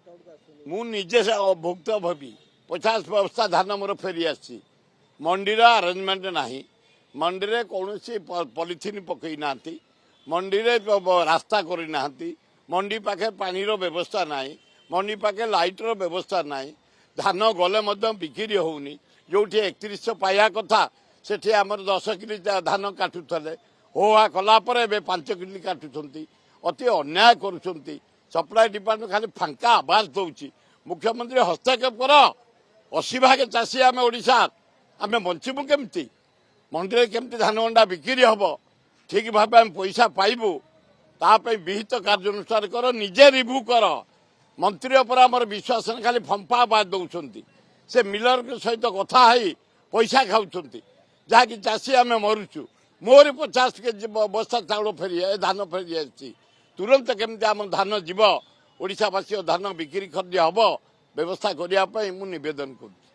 मु निजे भुक्तभोगी 50 बस्ता धान मोर फेरी आसी मंडी अरेंजमेंट नाही मंडी रे कौन पॉलिथिन पकई ना मंडी रे रास्ता करी ना मंडी पाखे पानी रो व्यवस्था नाही मंडी पाखे लाइट रो व्यवस्था नाही धान गले बिक्री होनी जो 3100 पाया कथा सेठी आमर 10 किलो धान काटुले होहा कलापर ए 5 किलो काटुंट अति अन्याय करुँच सप्लाई डिपार्टमेंट खाली फांका आवाज दौर मुख्यमंत्री हस्तक्षेप कर 80 भाग चाषी आम ओडिशा आम बंचबू केमती मंडी केमती धान अंडा बिक्री हम ठीक भाव आम पैसा पाइबू तापाई विहित कार्यानुष्ठान कर निजे रिव्यू कर मंत्री पर आम विश्वास खाली फंपा आवाज दौरान से मिलर सहित कथा है पैसा खाऊं जहाँकि चाषी आम मरुचु मोर 50 केजी बस्ता चाउल फेरी धान फेरी आसी तुरंत केमती आम धान जीव ओडिशावासी धान बिक्री खर्च हम व्यवस्था करने मुझे निवेदन करुँ।